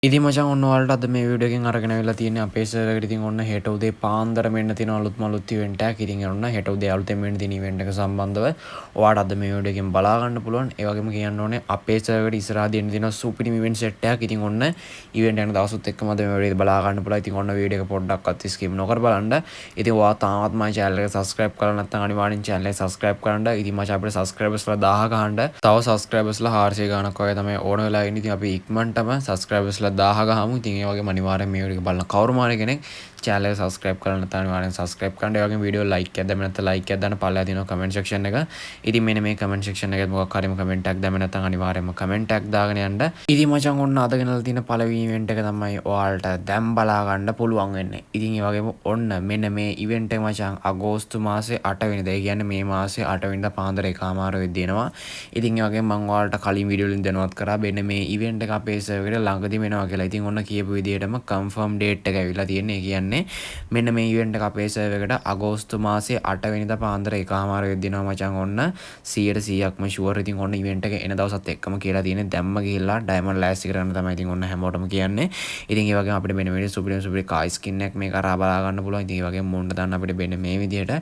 ඉතින් මචං ඔන්න ඔයාලට අද මේ වීඩියෝ එකෙන් අරගෙන අවිල්ලා තියෙන්නේ අපේ සර්වර් එකට. ඉතින් ඔන්න හෙට උදේ පාන්දරම එන්න තියෙන අලුත් ඉවෙන්ට් එකක්. ඉතින් ඔන්න හෙට උදේ අලුතෙන් වෙන්න තියෙන ඉවෙන්ට් එක සම්බන්ධව ඔයාලට අද මේ වීඩියෝ එකෙන් බලා ගන්න පුළුවන්. ඒ වගේම කියන්න ඕනේ අපේ සර්වර් එකට ඉස්සරහදී එන්න තියෙන සුපිරිම ඉවෙන්ට් සෙට් එකක්. ඉතින් ඔන්න ඉවෙන්ට් යන දවසුත් එක්කම අද මේ වීඩියෝ එක බලා ගන්න පුළුවන්. ඉතින් ඔන්න වීඩියෝ එක පොඩ්ඩක්වත් ස්කිප් නොකර බලන්න. ඉතින් ඔයා තාමත් මගේ channel එක subscribe කරලා නැත්නම් අනිවාර්යෙන් channel එක subscribe කරන්න. ඉතින් මචං අපිට subscribersලා 1000 ගහන්න. තව subscribersලා 400 ගාණක් වගේ තමයි ඕන වෙලා ඉන්නේ. ඉතින් අපි ඉක්මනටම subscribersලා 1000 ගහමු. ඉතින් ඒ වගේම අනිවාර්යෙන් මේ වීඩියෝ එක බලන කවුරුම හරි කෙනෙක් channel එක subscribe කරලා නැත්නම් අනිවාර්යෙන් subscribe කරන්න. ඒ වගේම වීඩියෝ like එකක් දැම්ම නැත්නම් like එකක් දාන්න පල්ලෙහා තියෙනවා comment section එක. ඉතින් මෙන්න මේ comment section එකේ මොකක් හරිම comment එකක් දැම්ම නැත්නම් අනිවාර්යෙන්ම comment එකක් දාගෙන යන්න. ඉතින් මචං ඔන්න අද ගෙනල්ලා තියෙන පළවෙනි event එක තමයි ඔයාලට දැන් බලා ගන්න පුළුවන් වෙන්නේ. ඉතින් ඒ වගේම ඔන්න මෙන්න මේ event එක මචං අගෝස්තු මාසේ 8 වෙනිදා. ඒ කියන්නේ මේ මාසේ 8 වෙනිදා පාන්දර 1:00 වෙද්දී එනවා. ඉතින් ඒ වගේම මම ඔයාලට කලින් වීඩියෝ වලින් දැනුවත් කරා මෙන්න මේ event එක අපේ server එකට ළඟදිම එනවා කියලා. ඉතින් ඔන්න කියපු විදිහටම confirm date එක ඇවිල්ලා තියෙන්නේ. ඒ කියන්නේ මෙන්න මේ event එක අපේ server එකට අගෝස්තු මාසේ 8 වෙනිදා පාන්දර 1:00 වෙද්දී එනවා මචං. ඔන්න 100%ක්ම sure. ඉතින් ඔන්න event එක එන දවසත් එක්කම කියලා තියෙන්නේ. දැම්ම ගිහිල්ලා diamond ලෑස්ති කරන්න තමයි ඉතින් ඔන්න හැමෝටම කියන්නේ. ඉතින් ඒ වගේම අපිට මෙන්න මේ සුපිරි කායි ස්කින් එකක් මේක අරා බලා ගන්න පුළුවන්. ඉතින් ඒ වගේම මුන්ට දාන්න අපිට මෙන්න මේ විදිහට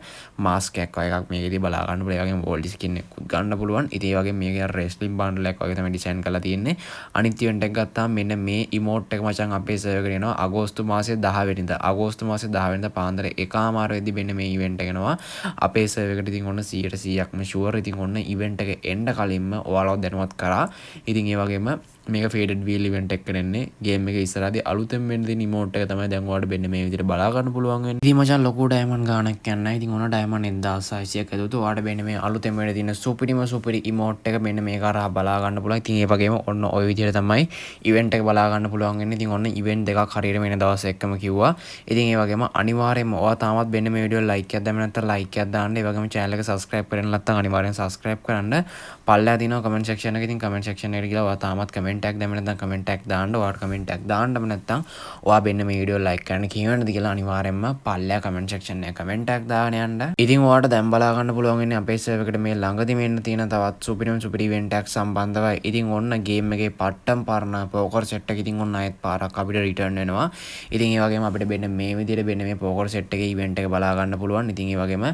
මාස්ක් එකක් වගේ එකක් මේකෙදී බලා ගන්න පුළුවන්. ඒ වගේම gold skin එකකුත් ගන්න පුළුවන්. ඉතින් ඒ වගේම මේකේ අර wrestling bundle එකක් වගේ තමයි ඩිසයින් කරලා තියෙන්නේ. අනිත් event එක ගත්තාම මෙන්න මේ emote එක මචං අපේ server එකට එනවා අගෝස්තු මාසේ 10 වෙනිදා. අගෝස්තු මාසේ 10 වෙනිදා පාන්දර 1:00 වෙද්දී මෙන්න මේ event එක එනවා අපේ server එකට. ඉතින් ඔන්න 100%ක්ම sure. ඉතින් ඔන්න event එක එන්න කලින්ම ඔයාලව දැනුවත් කරා. ඉතින් ඒ වගේම මේක faded wheel event එකක් කරන්නේ game එක ඉස්සරහදී අලුතෙන් වෙන්න තියෙන emote එක තමයි දැන් ඔයාලට මෙන්න මේ විදිහට බලා ගන්න පුළුවන් වෙන්නේ. ඉතින් මචං ලොකු diamond ගාණක් යන්නේ. ඉතින් ඔන්න diamond 1600ක් ඇතුළත ඔයාලට මෙන්න මේ අලුතෙන් වෙන්න තියෙන සුපිරි emote එක මෙන්න මේක අරහා බලා ගන්න පුළුවන්. ඉතින් ඒ වගේම ඔන්න ওই විදිහට තමයි event එක බලා ගන්න පුළුවන් වෙන්නේ. ඉතින් ඔන්න event දෙකක් හරියට වෙන දවස් එක්කම කිව්වා. ඉතින් ඒ වගේම අනිවාර්යයෙන්ම ඔයා තාමත් මෙන්න මේ වීඩියෝ like එකක් දැම්ම නැත්නම් like එකක් දාන්න. ඒ වගේම channel එක subscribe කරන්න නැත්නම් අනිවාර්යෙන් subscribe කරන්න. පල්ලෙහා තියෙනවා comment section එක. ඉතින් comment section එකට ගිහලා ඔයා තාමත් comment එකක් දැම්ම නැත්නම් comment එකක් දාන්න. ඔයාට comment එකක් දාන්නම නැත්නම් ඔයා මෙන්න මේ වීඩියෝ like කරන්න කියවන්නද කියලා අනිවාර්යෙන්ම පල්ලෙහා comment section එකේ comment එකක් දාගෙන යන්න. ඉතින් ඔයාට දැන් බලා ගන්න පුළුවන් වෙන්නේ අපේ server එකට මේ ළඟදී මෙන්න තියෙන තවත් සුපිරි event එකක් සම්බන්ධවයි. ඉතින් ඔන්න game එකේ පට්ටම් පරණ poker set එක ඉතින් ඔන්න ආයෙත් පාරක් අපිට return වෙනවා. ඉතින් ඒ වගේම අපිට මෙන්න මේ විදිහට මෙන්න මේ poker set එකේ event එක බලා ගන්න පුළුවන්. ඉතින් ඒ වගේම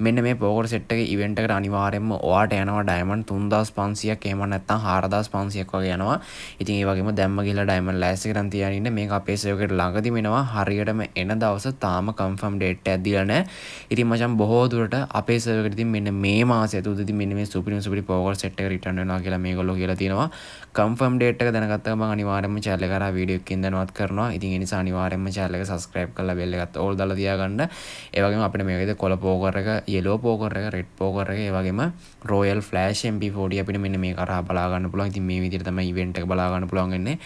මෙන්න මේ poker set එකේ event එකට අනිවාර්යෙන්ම ඔයාට යනවා diamond 3500ක් එහෙම නැත්නම් 4500ක් වගේ යනවා. ඉතින් ඒ වගේම දැම්ම ගිහලා diamond ලෑස්ති කරන් තියාගෙන ඉන්න. මේක අපේ server එකට ළඟදිම එනවා. හරියටම එන දවස තාම confirm date එකක් දීලා නැහැ. ඉතින් මචං බොහෝ දුරට අපේ server එකට ඉතින් මෙන්න මේ මාසය ඇතුළතදී මෙන්න මේ සුපිරි poker set එක return වෙනවා කියලා මේගොල්ලෝ කියලා තියෙනවා. confirm date එක දැනගත්තම මම අනිවාර්යෙන්ම channel එක කරා වීඩියෝ එකකින් දැනුවත් කරනවා. ඉතින් ඒ නිසා අනිවාර්යෙන්ම channel එක subscribe කරලා bell එකත් all දාලා තියාගන්න. ඒ වගේම අපිට මේකේද කොළ poker එක, yellow poker එක, red poker එක, ඒ වගේම royal flash MP40 අපිට මෙන්න මේක කරා බලා ගන්න පුළුවන්. ඉතින් මේ විදිහට තමයි event එක බලා ගන්න පුළුවන් වෙන්නේ.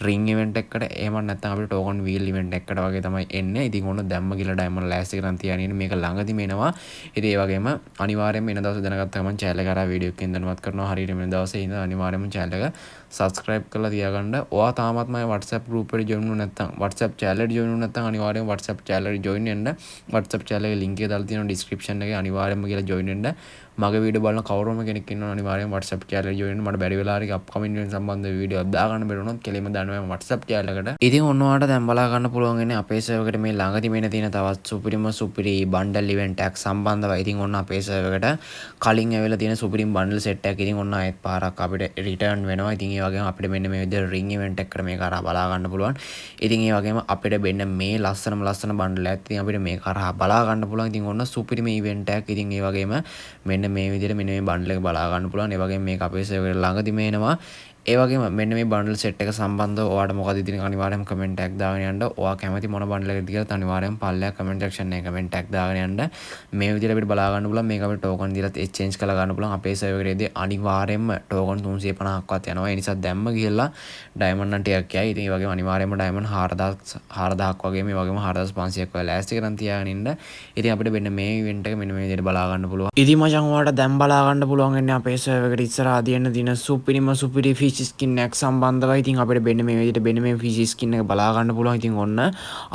ring event එකකට එහෙම නැත්නම් අපිට token wheel event එකකට වගේ තමයි එන්නේ. ඉතින් ඕන දැම්ම ගිහලා diamond ලෑස්ති කරන් තියාගෙන මේක ළඟදිම එනවා. ඉතින් ඒ වගේම අනිවාර්යෙන්ම එන දවස් දැනගත්ත ගමන් channel එක කරා වීඩියෝ එකකින් දැනුවත් කරනවා. හරියට වෙන දවසේ ඉඳන් අනිවාර්යෙන්ම channel එක subscribe කරලා තියාගන්න. ඔයා තාමත් මගේ WhatsApp group එකට join වුනේ නැත්නම් WhatsApp channel එකට join වුනේ නැත්නම් අනිවාර්යෙන් WhatsApp channel එකට join වෙන්න. WhatsApp channel එකේ link එක දාලා තියෙනවා description එකේ. අනිවාර්යෙන්ම කියලා join වෙන්න. මගේ වීඩියෝ බලන කවුරුම කෙනෙක් ඉන්නවා අනිවාර්යෙන් WhatsApp channel එකට join වෙන්න. මට බැරි වෙලා හරි upcoming event සම්බන්ධ වීඩියෝ දාගන්න බැරි වුණොත් කෙලින්ම දානවා මම WhatsApp channel එකට. ඉතින් ඔන්න ඔයාලට දැන් බලා ගන්න පුළුවන් වෙන්නේ අපේ server එකට මේ ළඟදී මෙන්න තියෙන තවත් සුපිරි bundle event එකක් සම්බන්ධවයි. ඉතින් ඔන්න අපේ server එකට කලින් ඇවිල්ලා තියෙන සුපිරි bundle set එකක් ඉතින් ඔන්න ආයෙත් පාරක් අපිට return වෙනවා. ඉතින් ඒ වගේම අපිට මෙන්න මේ විදිහට ring event එකකට මේක අරහා බලා ගන්න පුළුවන්. ඉතින් ඒ වගේම අපිට මෙන්න මේ ලස්සන bundle එකක් ඉතින් අපිට මේක අරහා බලා ගන්න පුළුවන්. ඉතින් ඔන්න සුපිරිම event එකක්. ඉතින් ඒ වගේම මෙන්න මේ විදිහට මෙන්න මේ bundle එක බලා ගන්න පුළුවන්. ඒ වගේම මේක අපේ server එකට ළඟදිම එනවා. ඒ වගේම මෙන්න මේ bundle set එක සම්බන්ධව ඔයාට මොකද ඉතින් අනිවාර්යෙන්ම comment එකක් දාගෙන යන්න. ඔයා කැමති මොන bundle එකද කියලා අනිවාර්යෙන්ම පල්ලෙහා comment section එකේ comment එකක් දාගෙන යන්න. මේ විදිහට අපිට බලා ගන්න පුළුවන්. මේක අපිට token දීලා exchange කරලා ගන්න පුළුවන්. අපේ server එකේදී අනිවාර්යෙන්ම token 350ක්වත් යනවා. ඒ නිසා දැම්ම ගිහලා diamond නම් ටිකක් යයි. ඉතින් ඒ වගේම අනිවාර්යෙන්ම diamond 4000ක් වගේ මේ වගේම 4500ක් වගේ ලෑස්ති කරන් තියාගෙන ඉන්න. ඉතින් අපිට මෙන්න මේ event එක මෙන්න මේ විදිහට බලා ගන්න පුළුවන්. ඉතින් මචං ඔයාලට දැන් බලා ගන්න පුළුවන් වෙන්නේ අපේ server එකට ඉස්සරහදී එන්න දින සුපිරිම ෆිෂ් ස්කින් එකක් සම්බන්ධවයි. ඉතින් අපිට මෙන්න මේ විදිහට මෙන්න මේ ෆිෂ් ස්කින් එක බලා ගන්න පුළුවන්. ඉතින් ඔන්න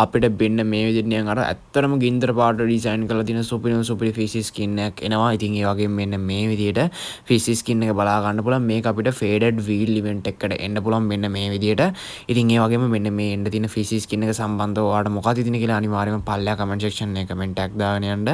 අපිට මෙන්න මේ විදිහට නිකන් අර ඇත්තටම ගින්දර පාට ඩිසයින් කරලා තියෙන සුපිරි ෆිෂ් ස්කින් එකක් එනවා. ඉතින් ඒ වගේම මෙන්න මේ විදිහට ෆිෂ් ස්කින් එක බලා ගන්න පුළුවන්. මේක අපිට ෆේඩඩ් වීල් ඉවෙන්ට් එකකට එන්න පුළුවන් මෙන්න මේ විදිහට. ඉතින් ඒ වගේම මෙන්න මේ එන්න තියෙන ෆිෂ් ස්කින් එක සම්බන්ධව ඔයාලට මොකක්ද ඉතින් කියලා අනිවාර්යයෙන්ම පල්ලෙහා කමෙන්ට් සෙක්ෂන් එකේ කමෙන්ට් එකක් දාගෙන යන්න.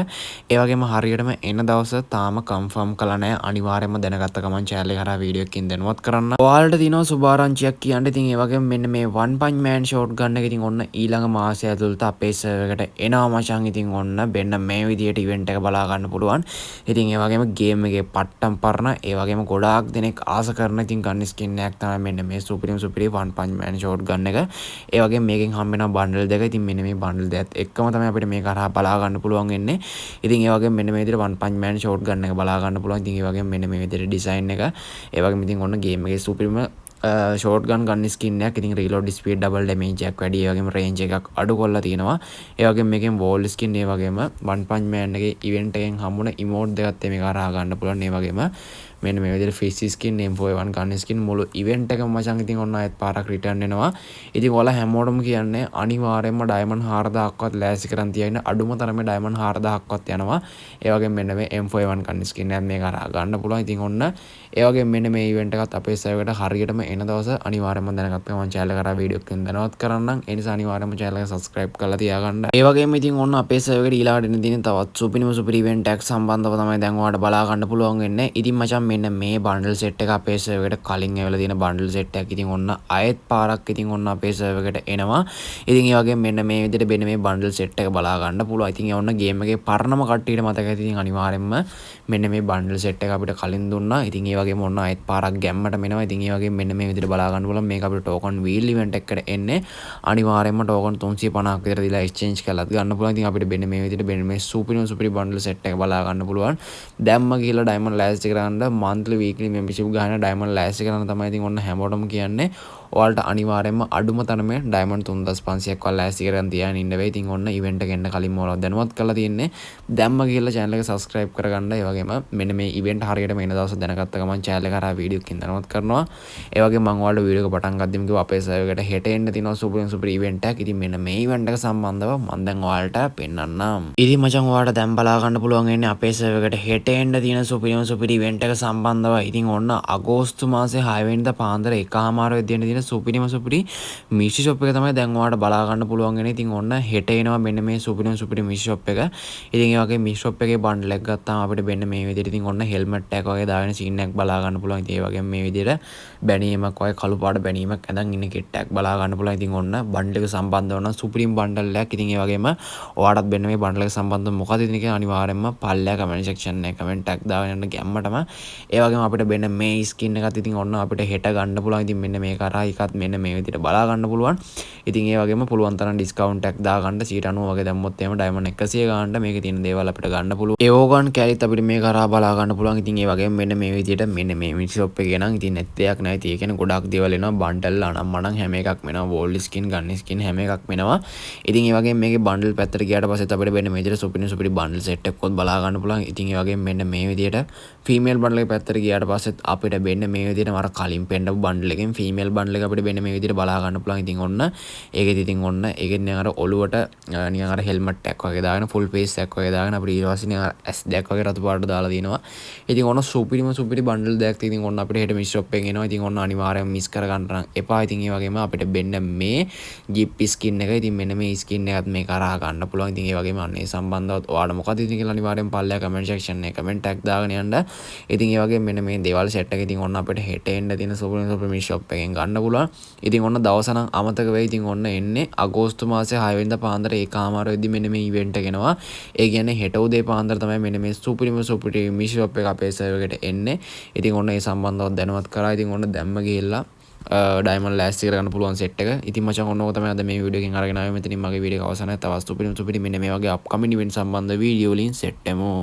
ඒ වගේම හරියටම එන දවස තාම කන්ෆර්ම් කළා නැහැ. අනිවාර්යයෙන්ම දැනගත්ත ගමන් channel එක හරහා වීඩියෝ එකකින් දැනුවත් කරන්න. ඔයාලට තියෙනවා සුභාරංචියක් කියන්න. ඉතින් ඒ වගේම මෙන්න මේ One Punch Man short gun එක ඉතින් ඔන්න ඊළඟ මාසය ඇතුළත අපේ සර්වර් එකට එනවා මචං. ඉතින් ඔන්න මෙන්න මේ විදිහට ඉවෙන්ට් එක බලා ගන්න පුළුවන්. ඉතින් ඒ වගේම ගේම් එකේ පට්ටම් පරණ ඒ වගේම ගොඩාක් දෙනෙක් ආස කරන ඉතින් ගන් ස්කින් එකක් තමයි මෙන්න මේ සුපිරි One Punch Man short gun එක. ඒ වගේම මේකෙන් හම්බ වෙනවා බන්ඩල් දෙක. ඉතින් මෙන්න මේ බන්ඩල් දෙකත් එක්කම තමයි අපිට මේක හරහා බලා ගන්න පුළුවන් වෙන්නේ. ඉතින් ඒ වගේම මෙන්න මේ විදිහට One Punch Man short gun එක බලා ගන්න පුළුවන්. ඉතින් ඒ වගේම මෙන්න මේ විදිහට ඩිසයින් එක. ඒ වගේම ඉතින් ඔන්න ගේම් එකේ සුපිරිම ෂෝට් ගන් ස්කින් එකක්. ඉතින් රීලෝඩ් ස්පීඩ් ඩබල් ඩැමේජ් එකක් වැඩි. ඒ වගේම රේන්ජ් එකක් අඩු කරලා තියෙනවා. ඒ වගේම මේකෙන් වෝල් ස්කින් ඒ වගේම One Punch Man එකේ ඉවෙන්ට් එකෙන් හම්බුන ඉමෝට් දෙකත් මේක හරහා ගන්න පුළුවන්. ඒ වගේම මෙන්න මේ විදිහට ෆිෂ් ස්කින් M41 ගන් ස්කින් මුළු ඉවෙන්ට් එකම මචං ඉතින් ඔන්න ආයෙත් පාරක් රිටර්න් වෙනවා. ඉතින් ඔයාලා හැමෝටම කියන්නේ අනිවාර්යයෙන්ම ඩයමන්ඩ් 4000ක්වත් ලෑස්ති කරන් තියාගෙන අඩුම තරමේ ඩයමන්ඩ් 4000ක්වත් යනවා. ඒ වගේම මෙන්න මේ M41 ගන් ස්කින් එකත් මේක හරහා ගන්න පුළුවන්. ඉතින් ඔන්න ඒ වගේම මෙන්න මේ ඉවෙන්ට් එකත් අපේ සර්වර් එකට හරියටම එන දවස අනිවාර්යයෙන්ම දැනගත්ත මම channel එක කරා වීඩියෝ එකකින් දැනුවත් කරන්නම්. ඒ නිසා අනිවාර්යයෙන්ම channel එක subscribe කරලා තියාගන්න. ඒ වගේම ඉතින් ඔන්න අපේ සර්වර් එකට ඊළඟට එන දින තවත් සුපිරි ඉවෙන්ට් එකක් සම්බන්ධව තමයි දැන් ඔයාලට බලා ගන්න පුළුවන් වෙන්නේ. ඉතින් මචං මෙන්න මේ බන්ඩල් සෙට් එක අපේ සර්වර් එකට කලින් ඇවිල්ලා තියෙන බන්ඩල් සෙට් එකක්. ඉතින් ඔන්න ආයෙත් පාරක් ඉතින් ඔන්න අපේ සර්වර් එකට එනවා. ඉතින් ඒ වගේම මෙන්න මේ විදිහට මෙන්න මේ බන්ඩල් සෙට් එක බලා ගන්න පුළුවන්. ඉතින් ඒ ඔන්න ගේම් එකේ පරණම කට්ටියට මතක ඇති. ඉතින් අනිවාර්යයෙන්ම මෙන්න මේ බන්ඩල් සෙට් එක අපිට කලින් දුන්නා. ඉතින් ඒ වගේම ඔන්න ආයෙත් පාරක් ගැම්මට මෙනවා. ඉතින් ඒ වගේම මෙන්න මේ විදිහට බලා ගන්න පුළුවන්. මේක අපිට ටෝකන් වීල් ඉවෙන්ට් එකකට එන්නේ. අනිවාර්යයෙන්ම ටෝකන් 350ක් විතර දීලා එක්ස්චේන්ජ් කරලාත් ගන්න පුළුවන්. ඉතින් අපිට මෙන්න මේ විදිහට මෙන්න මේ සුපිරි බන්ඩල් සෙට් එක බලා ගන්න පුළුවන්. දැම්ම ගිහලා ඩයමන්ඩ් ලෑස්ති කරන්න monthly weekly membership ගහන ඩයමන්ඩ් ලෑස්ති කරන්න තමයි ඉතින් ඔන්න හැමෝටම කියන්නේ. ඔයාලට අනිවාර්යයෙන්ම අඩුම තරමේ ඩයමන්ඩ් 3500ක් වල් ලෑස්ති කරන් තියාගෙන ඉන්න වෙයි. ඉතින් ඔන්න ඉවෙන්ට් එක එන්න කලින්ම ඔයාලා දැනුවත් කරලා තියෙන්නේ. දැම්ම ගිහලා channel එක subscribe කරගන්න. ඒ වගේම මෙන්න මේ ඉවෙන්ට් හරියටම එන දවස් දැනගත්ත ගමන් channel එක හරහා වීඩියෝ එකකින් දැනුවත් කරනවා. ඒ වගේම මම ඔයාලට වීඩියෝ එක පටන් ගද්දිම කිව්වා අපේ සර්වර් එකට හෙට එන්න තියෙනවා සුපිරි ඉවෙන්ට් එකක්. ඉතින් මෙන්න මේ ඉවෙන්ට් එක සම්බන්ධව මම දැන් ඔයාලට පෙන්නන්නම්. ඉතින් මචං ඔයාලට දැන් බලා ගන්න පුළුවන් වෙන්නේ අපේ සර්වර් එකට හෙට එන්න තියෙන සුපිරි ඉවෙන්ට් එක සම්බන්ධව. ඉතින් ඔන්න අගෝස්තු මාසේ 6 වෙනිදා පාන්දර 1:00 වෙද්දී තියෙන සුපිරි මිෂි ෂොප් එක තමයි දැන් ඔයාලට බලා ගන්න පුළුවන් වෙන්නේ. ඉතින් ඔන්න හෙට එනවා මෙන්න මේ සුපිරි මිෂි ෂොප් එක. ඉතින් ඒ වගේ මිෂි ෂොප් එකේ බන්ඩල් එකක් ගත්තාම අපිට මෙන්න මේ විදිහට ඉතින් ඔන්න හෙල්මට් එකක් වගේ දාගෙන සීන් එකක් බලා ගන්න පුළුවන්. ඉතින් ඒ වගේම මේ විදිහට බැනීමක් වගේ කළු පාට බැනීමක් ඇඳන් ඉන්න කිට් එකක් බලා ගන්න පුළුවන්. ඉතින් ඔන්න බන්ඩල් එක සම්බන්ධව නම් සුපිරිම් බන්ඩල් එකක්. ඉතින් ඒ වගේම ඔයාලටත් මෙන්න මේ බන්ඩල් එක සම්බන්ධව මොකද ඉතින් කියලා අනිවාර්යයෙන්ම පල්ලෙහා කමෙන්ට් සෙක්ෂන් එකේ කමෙන්ට් එකක් දාගෙන යන්න ගැම්මටම. ඒ වගේම අපිට මෙන්න මේ ස්කින් එකත් ඉතින් ඔන්න අපිට හෙට ගන්න පුළුවන්. ඉතින් මෙන්න මේක කරා එකත් මෙන්න මේ විදිහට බලා ගන්න පුළුවන්. ඉතින් ඒ වගේම පුළුවන් තරම් ඩිස්කවුන්ට් එකක් දාගන්න 90% වගේ දැම්මොත් එහෙම ඩයමන්ඩ් 100 ගානට මේකේ තියෙන දේවල් අපිට ගන්න පුළුවන්. ඒ ඕගන් කැලිත් අපිට මේක කරා බලා ගන්න පුළුවන්. ඉතින් ඒ වගේම මෙන්න මේ විදිහට මෙන්න මේ මිනි ෂොප් එකේ නම් ඉතින් නැත් දෙයක් නැහැ. ඉතින් ඒ කියන්නේ ගොඩක් දේවල් එනවා. බන්ඩල් අනම්මනම් හැම එකක් වෙනවා. වෝල් ස්කින් ගන් ස්කින් හැම එකක් වෙනවා. ඉතින් ඒ වගේම මේකේ බන්ඩල් පැත්තට ගියාට පස්සෙත් අපිට මෙන්න මේ විදිහට සුපිරි බන්ඩල් සෙට් එකක්වත් බලා ගන්න පුළුවන්. ඉතින් ඒ වගේම මෙන්න මේ විදිහට ෆීමේල් බන්ඩල් එකේ පැත්තට ගියාට පස්සෙත් අපිට මෙන්න මේ විදිහට මර කලින් පෙන්නපු බන්ඩල් එකෙන් ෆීමේල් බන්ඩල් එක අපිට මෙන්න මේ විදිහට බලා ගන්න පුළුවන්. ඉතින් ඔන්න ඒකෙදි ඉතින් ඔන්න ඒකෙන් නිකන් අර ඔලුවට නිකන් අර හෙල්මට් එකක් වගේ දාගෙන ෆුල් ෆේස් එකක් වගේ දාගෙන අපිට ඊට පස්සේ නිකන් ඇස් දෙකක් වගේ රතු පාට දාලා දිනවා. ඉතින් ඔන්න සුපිරි බන්ඩල් දෙකක් ඉතින් ඔන්න අපිට හෙට මිස් ෂොප් එකෙන් එනවා. ඉතින් ඔන්න අනිවාර්යයෙන් මිස් කරගන්න නම් එපා. ඉතින් ඒ වගේම අපිට මෙන්න මේ ජිප් ස්කින් එක ඉතින් මෙන්න මේ ස්කින් එකත් මේක අරහා ගන්න පුළුවන්. ඉතින් ඒ වගේම අන්න ඒ සම්බන්ධව ඔයාලා මොකද ඉතින් කියලා අනිවාර්යයෙන් පල්ලෙහා කමෙන්ට් සෙක්ෂන් එකේ කමෙන්ට් එකක් දාගෙන යන්න. ඉතින් ඒ වගේම මෙන්න මේ දේවල් සෙට් එක ඉතින් ඔන්න අපිට හෙට එන්න තියෙන සුපිරි මිස් ෂොප් එකෙන් ගන්න පුළුවන්. ඉතින් ඔන්න දවස නම් අමතක වෙයි. ඉතින් ඔන්න එන්නේ අගෝස්තු මාසේ 6 වෙනිදා පාන්දර 1:00 වෙද්දී මෙන්න මේ ඉවෙන්ට් එක එනවා. ඒ කියන්නේ හෙට උදේ පාන්දර තමයි මෙන්න මේ සුපිරි මිස් ෂොප් එක අපේ සර්වර් එකට එන්නේ. ඉතින් ඔන්න ඒ සම්බන්ධව දැනුවත් කරා. ඉතින් ඔන්න දැම්ම ගිහිල්ලා ඩයමන්ඩ් ලෑස්ති කරගන්න පුළුවන් සෙට් එක. ඉතින් මචං ඔන්න ඕක තමයි අද මේ වීඩියෝ එකෙන් අරගෙන ආවේ. මෙතනින් මගේ වීඩියෝ එක අවසන්. තවත් සුපිරි මෙන්න මේ වගේ අප්කමින් ඉවෙන්ට් සම්බන්ධ වීඩියෝ වලින් සෙට් වෙමු.